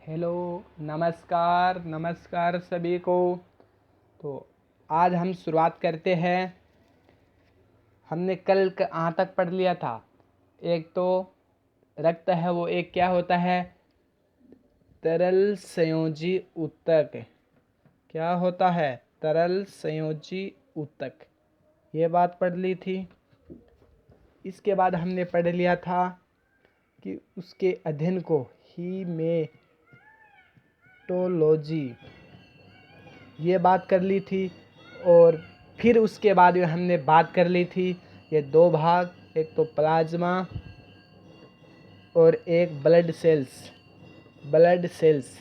Hello, नमस्कार नमस्कार सभी को। तो आज हम शुरुआत करते हैं। हमने कल कहाँ तक पढ़ लिया था। एक तो रक्त है वो एक क्या होता है, तरल संयोजी ऊतक। क्या होता है, तरल संयोजी ऊतक। ये बात पढ़ ली थी। इसके बाद हमने पढ़ लिया था कि उसके अध्ययन को हीमेटोलॉजी, ये बात कर ली थी। और फिर उसके बाद में हमने बात कर ली थी ये दो भाग, एक तो प्लाज्मा और एक ब्लड सेल्स।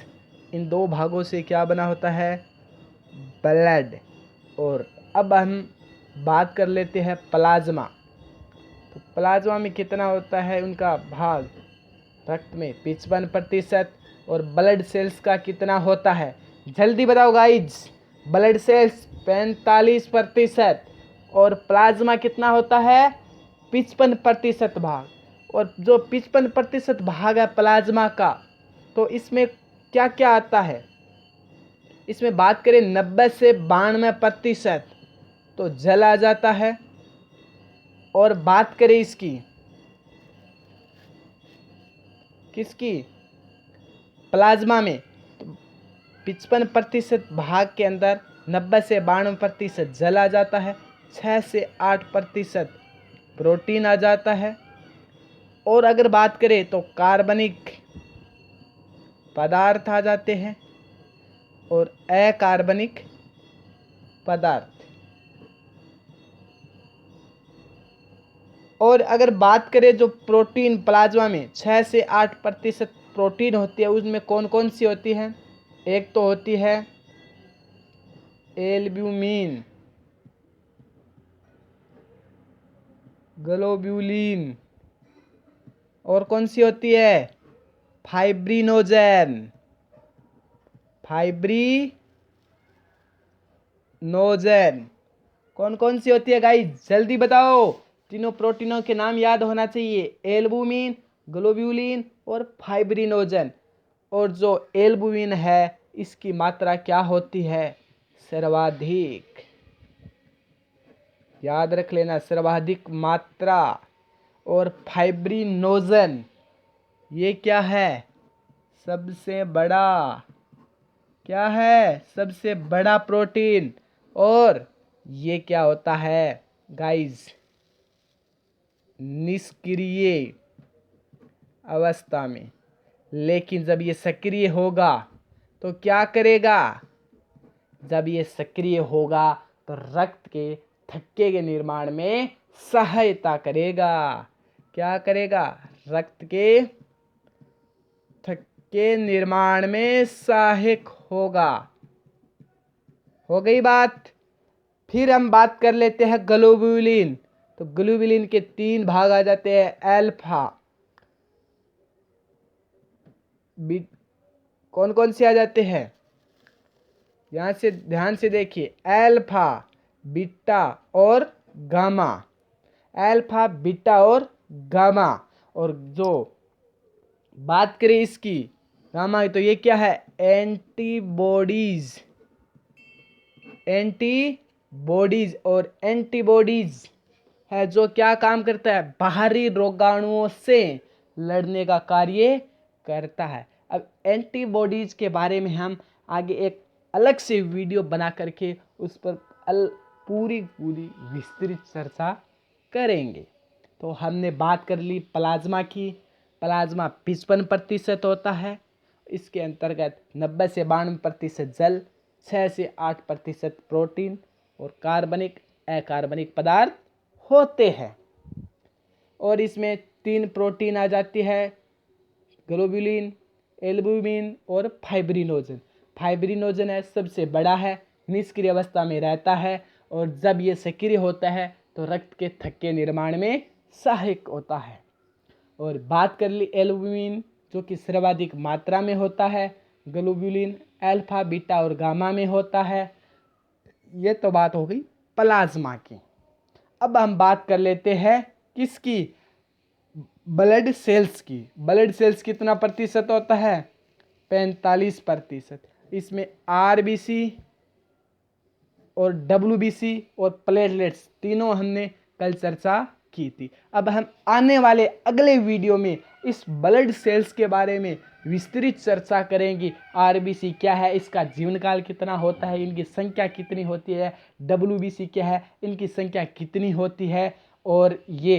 इन दो भागों से क्या बना होता है, ब्लड। और अब हम बात कर लेते हैं प्लाज्मा। तो प्लाज्मा में कितना होता है उनका भाग, रक्त में 55% और ब्लड सेल्स का कितना होता है, जल्दी बताओ गाइज। ब्लड सेल्स 45% और प्लाज्मा कितना होता है, 55% भाग। और जो 55% भाग है प्लाज्मा का, तो इसमें क्या क्या आता है। इसमें बात करें 90 से 92% तो जल आ जाता है। और बात करें इसकी किसकी, प्लाज्मा में, तो 55% भाग के अंदर 90 से 92% जल आ जाता है, 6 से 8% प्रोटीन आ जाता है। और अगर बात करें तो कार्बनिक पदार्थ आ जाते हैं और अकार्बनिक पदार्थ। और अगर बात करें जो प्रोटीन प्लाज्मा में 6 से 8% प्रोटीन होती है, उसमें कौन कौन सी होती है। एक तो होती है एल्ब्यूमिन, ग्लोब्यूलिन, और कौन सी होती है, फाइब्रिनोजेन। कौन कौन सी होती है गाइस, जल्दी बताओ। तीनों प्रोटीनों के नाम याद होना चाहिए, एल्बुमिन, ग्लोब्यूलिन और फाइब्रिनोजन। और जो एल्बुमिन है इसकी मात्रा क्या होती है, सर्वाधिक। याद रख लेना, सर्वाधिक मात्रा। और फाइब्रिनोजन ये क्या है, सबसे बड़ा, क्या है, सबसे बड़ा प्रोटीन। और ये क्या होता है गाइस, निष्क्रिय अवस्था में। लेकिन जब ये सक्रिय होगा तो क्या करेगा, जब ये सक्रिय होगा तो रक्त के थक्के के निर्माण में सहायता करेगा। क्या करेगा, रक्त के थक्के निर्माण में सहायक होगा। हो गई बात। फिर हम बात कर लेते हैं ग्लोब्यूलिन। तो ग्लोब्यूलिन के 3 भाग आ जाते हैं, अल्फा, कौन कौन से आ जाते हैं, यहां से ध्यान से देखिए, अल्फा, बीटा और गामा। अल्फा, बीटा और गामा। और जो बात करें इसकी गामा, तो ये क्या है, एंटीबॉडीज है, जो क्या काम करता है, बाहरी रोगाणुओं से लड़ने का कार्य करता है। अब एंटीबॉडीज के बारे में हम आगे एक अलग से वीडियो बना करके उस पर पूरी विस्तृत चर्चा करेंगे। तो हमने बात कर ली प्लाज्मा की। प्लाज्मा 55% होता है, इसके अंतर्गत 90 से 92% जल, 6 से 8% प्रोटीन और कार्बनिक अकार्बनिक पदार्थ होते हैं। और इसमें 3 प्रोटीन आ जाती है, ग्लोब्यूलिन, एल्बुमिन और फाइब्रिनोजन। फाइब्रिनोजन है सबसे बड़ा है, निष्क्रिय अवस्था में रहता है और जब ये सक्रिय होता है तो रक्त के थक्के निर्माण में सहायक होता है। और बात कर ली एल्बुमिन, जो कि सर्वाधिक मात्रा में होता है, ग्लोब्यूलिन अल्फा, बीटा और गामा में होता है। ये तो बात हो गई प्लाज्मा की। अब हम बात कर लेते हैं किसकी, ब्लड सेल्स की। ब्लड सेल्स कितना प्रतिशत होता है, 45%। इसमें आरबीसी और डब्ल्यूबीसी और प्लेटलेट्स तीनों हमने कल चर्चा की थी। अब हम आने वाले अगले वीडियो में इस ब्लड सेल्स के बारे में विस्तृत चर्चा करेंगे। आरबीसी क्या है, इसका जीवन काल कितना होता है, इनकी संख्या कितनी होती है, डब्ल्यूबीसी क्या है, इनकी संख्या कितनी होती है, और ये